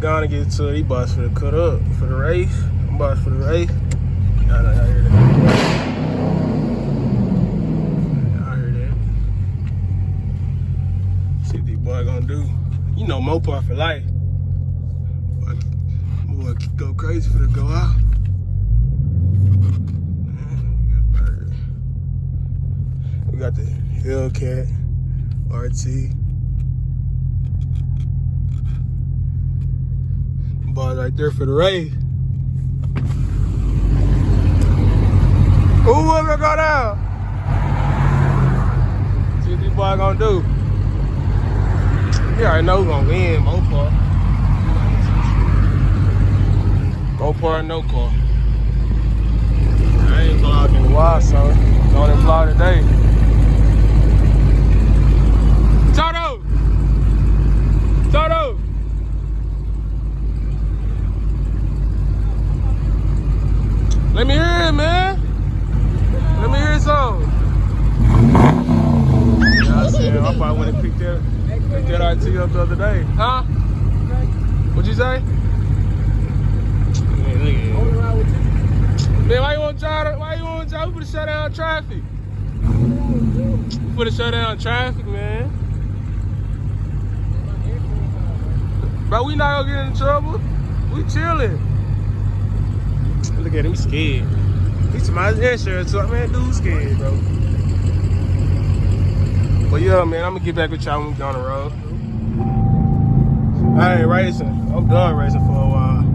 gonna get to it. He boss for the cut up for the race. I'm boss for the race. Y'all hear that? Y'all hear that? See what these boys gonna do. You know Mopar for life. Boy, go crazy for to go out. We got the Hellcat RT. Boys right there for the race. Who will go down? See what these boys gonna do. You already know who's gonna win, Mopar. Mopar, no car. I ain't vlogging in a while, so it's on the vlog today. Toto! Toto! Let me hear it, man. Let me hear some. Yeah, I said, I probably went and picked that RT up the other day. Huh? What'd you say? Man, look at it. Man, why you want to drive? Why you want to drive? We put a shut down traffic. We put a shut down traffic, man. Bro, we not gonna get in trouble. We chilling. Look at him, he's scared. He's my insurance, so man, dude's scared, bro. But yeah, man, I'm gonna get back with y'all when we on the road. I ain't racing. I'm done racing for a while.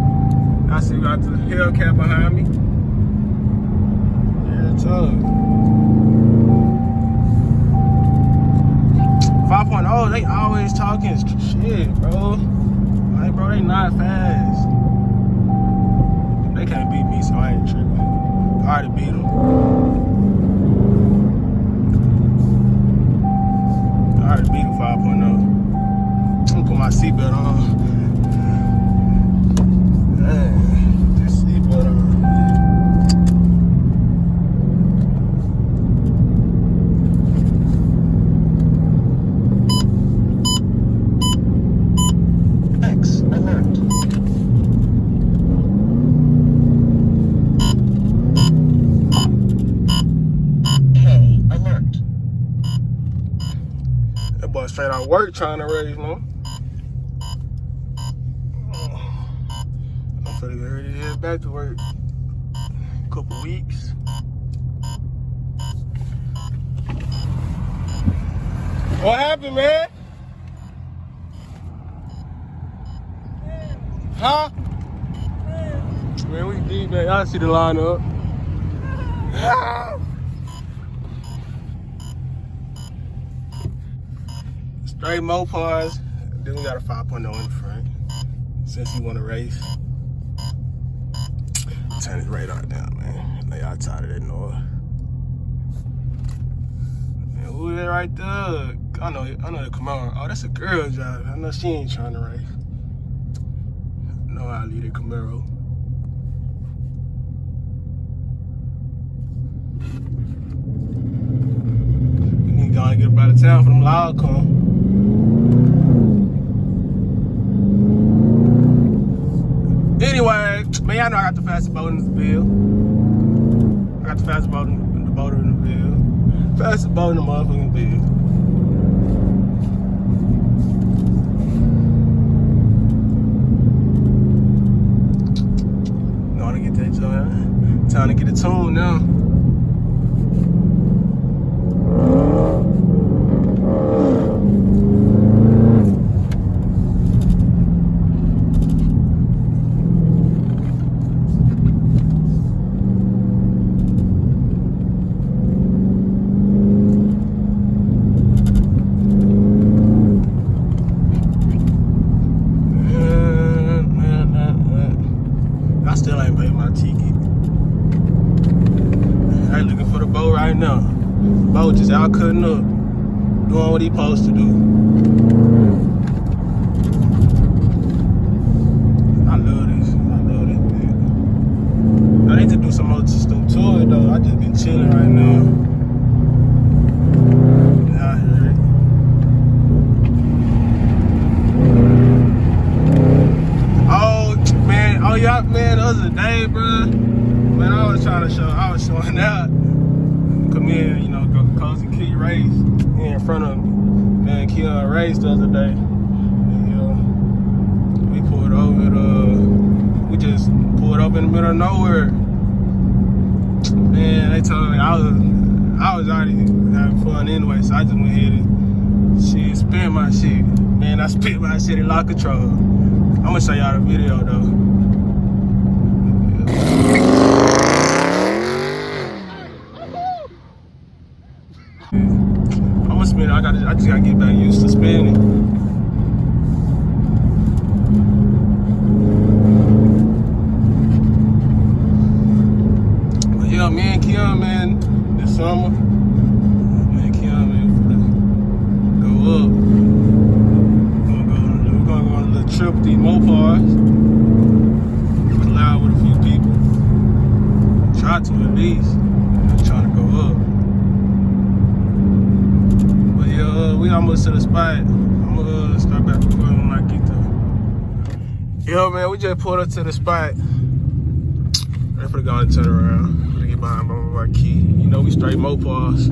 I see we got the Hellcat behind me. Yeah, tough. 5.0, they always talking shit, bro. Like, bro, they not fast. They can't beat me, so I ain't tripping. I already beat them. I already beat them 5.0. I'm gonna put my seatbelt on. Man, this seatbelt on. Straight out work trying to raise, man. I'm finna get ready to head back to work. A couple weeks. What happened, man? Huh? Man, we deep, man. Y'all see the line up. Straight Mopars, then we got a 5.0 in the front. Since you want to race, turn his radar down, man. Like y'all tired of that noise. Man, who is that right there? I know the Camaro. Oh, that's a girl driver. I know she ain't trying to race. I know I'll leave the Camaro. We need to go and get up out of town for them loud come. Anyway, man, y'all know I got the fastest boat in the field. I got the fastest boat in the field. Fastest boat in the motherfucking field. Gonna get that joint. Time to get a tune now. Still ain't paid my ticket. I ain't looking for the boat right now. The boat just out cutting up, doing what he supposed to do. I love this, man. I need to do some more stuff to it though. I just been chilling right now. Yeah, I heard it. trying to show, I was showing out. Come in, you know, go Cozy Key race in front of me. Man, Keon raced the other day. And, we pulled over we just pulled up in the middle of nowhere. Man, they told me I was already having fun anyway, so I just went ahead and spin my shit. Man, I spit my shit in lock control. I'm gonna show y'all the video though. I'm gonna spin it. I just gotta get back used to spinning. But yeah, me and Keon, man, this summer, me and Keon, man, go up. We're gonna go on a little trip with these Mopars. Collide with a few people. Try to at least. I'm trying to go up. But yeah, we almost to the spot. I'm gonna start back recording when I get there. Yo, man, we just pulled up to the spot. I'm gonna go and turn around. I'm gonna get behind my key. You know, we straight Mopars.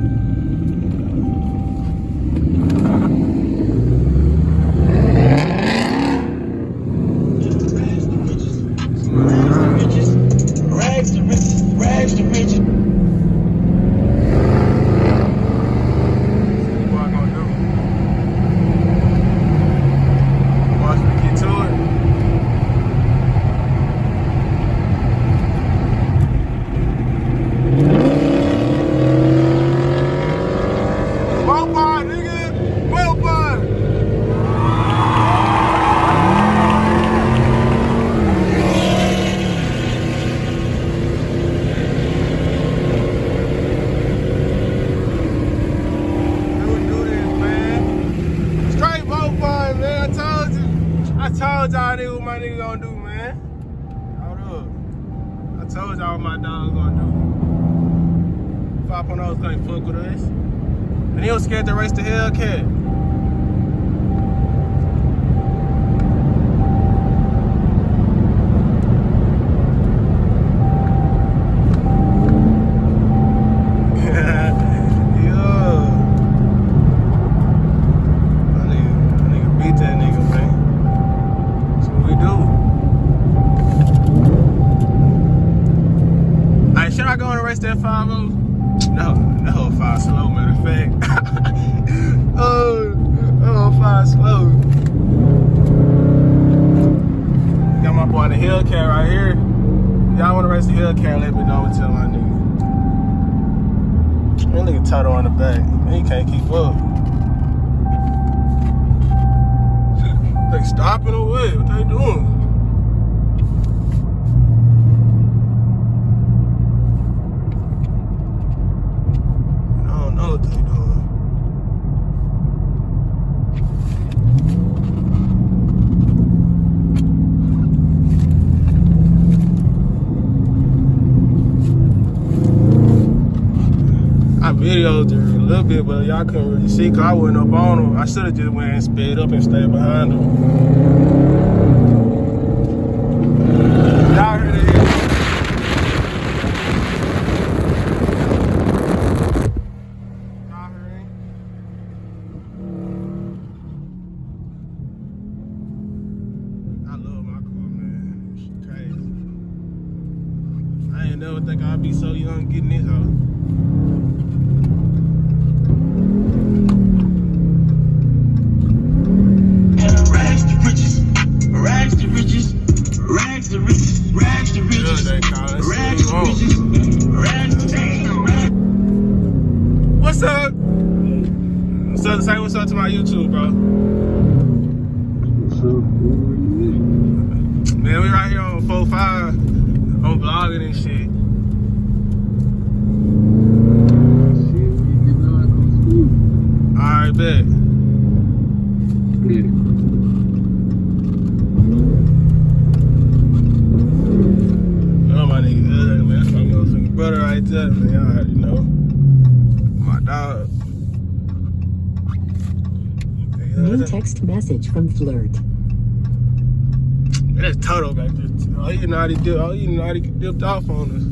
Rags to riches. What I gonna do? Watch me get to it. Mopar, nigga! Mopar! I told y'all nigga what my nigga gonna do, man. Hold up. I told y'all what my dog gonna do. 5.0's can't fuck with us. And he was scared to race the Hellcat. Should I go and race that 5.0? No, that whole 5 slow, matter of fact. Oh, 5 slow. Got my boy the Hellcat right here. Y'all wanna race the Hellcat, let me know and tell my nigga. That nigga Toto on the back. He can't keep up. They stopping or what? What they doing? What they doing? I videoed her a little bit, but y'all couldn't really see because I wasn't up on them. I should have just went and sped up and stayed behind them. Y'all heard it. I ain't never think I'd be so young getting this hoe. Rags to riches, rags to riches, rags to riches, rags to riches, rags to riches, rags to riches. What's up? Say what's up to my YouTube, bro. What's up? Man, we right here on 4.5. I'm vlogging and shit. Alright, bet. Yeah. Oh, my nigga, man. That's my motherfucking brother right there, man. Y'all already know. My dog. New text message from Flirt. That's Toto back there. Oh, you know how he dipped off on us.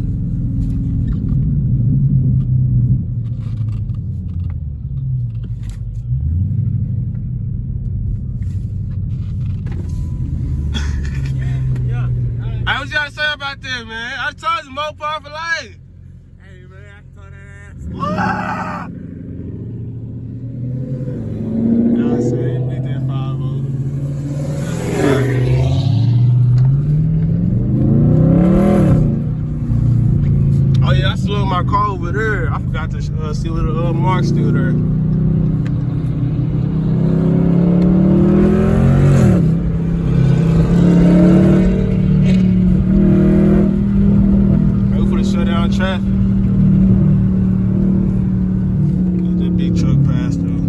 my car over there. I forgot to see what the mark's still there. Wait for the shut down traffic. Get that big truck past though.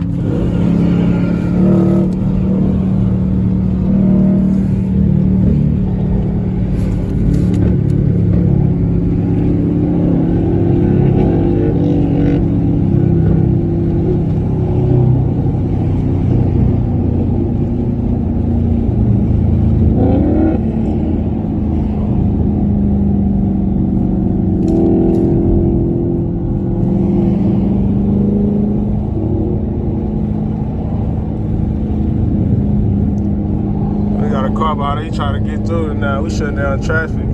Car about it, he trying to get through it now. We shutting down traffic.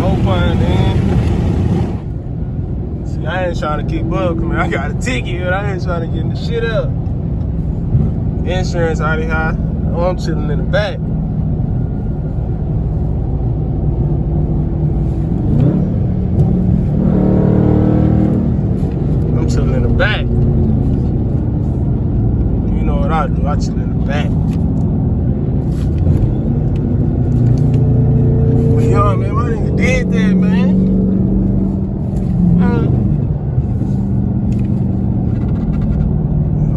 No fun, man. I ain't trying to keep up, man. I got a ticket, but I ain't trying to get the shit up. Insurance already high. Oh, I'm chilling in the back. I'm chilling in the back. You know what I do? I chill in the back. But yo, man, my nigga did that, man.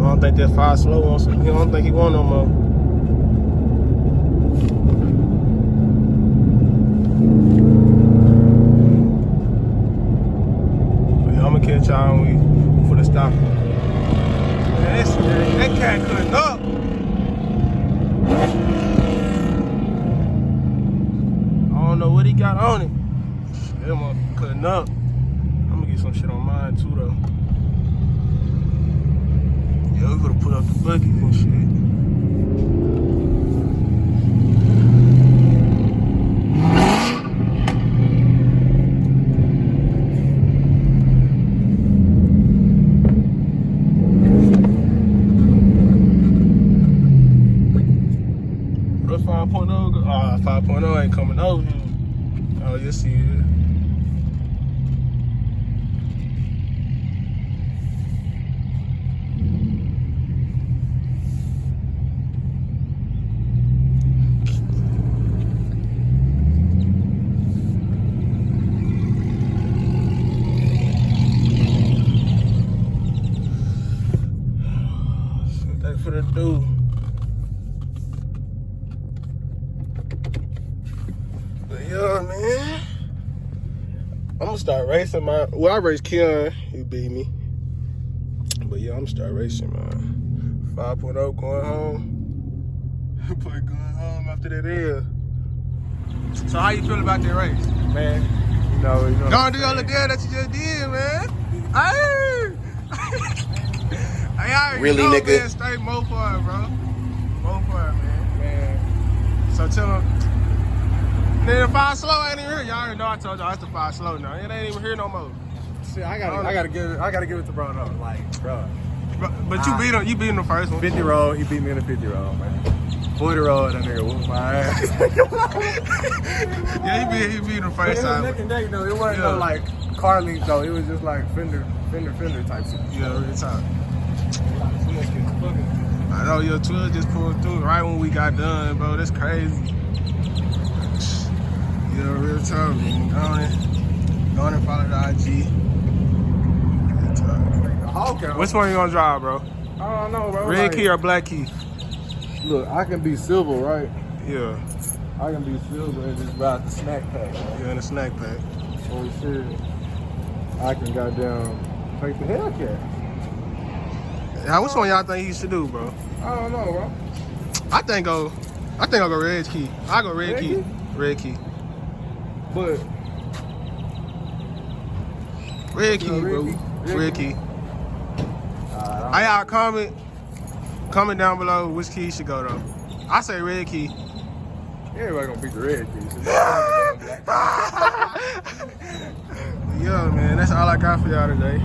I don't think that 5 slow wants him. I don't think he want no more. But yeah, I'm gonna catch y'all when we for the stop. Man, that cat cutting up. I don't know what he got on it. That motherfucker cutting up. I'm gonna get some shit on mine too though. Yeah, we gotta put up the buckets and shit. What 5.0 go? 5.0 ain't coming over here. Oh, yes, he is. For the dude. But yeah, man, I'm gonna start racing my. Well, I raced Keon, he beat me. But yeah, I'm gonna start racing, man. 5.0 going home. Boy, going home after that hill. So how you feel about that race, man? You know. Gonna do all the deal that you just did, man. Hey. Hey, really, know, nigga? Man, straight Mopars, bro. Mopars, man. So tell him. Then the 5 slow ain't even here. Y'all already know I told y'all it's the 5 slow now. It ain't even here no more. Shit, I gotta give it to bro though. Like, bro. But you beat him the first one. 50-year-old, he beat me in a 50-year-old, man. 40-year-old, that nigga whooped my ass. Yeah, he beat him the first time. It was neck and neck though. It wasn't no like car link though. It was just like fender type shit. Yeah, real talk. I know your 12 just pulled through right when we got done, bro. That's crazy. Yeah, real talk, man. Go on and follow the IG. Real talk. Okay. Which one you gonna drive, bro? I don't know, bro. Red key or black key? Look, I can be silver, right? Yeah. I can be silver and just ride the snack pack. Right? Yeah, in the snack pack. Oh shit. I can goddamn take the Hellcat. How which one y'all think he should do, bro? I don't know, bro. I think I'll go red key. I go red key. Red key. But red key, bro. Red key. Y'all comment Comment down below which key should go though. I say red key. Everybody gonna pick the red key. So Yeah, man, that's all I got for y'all today.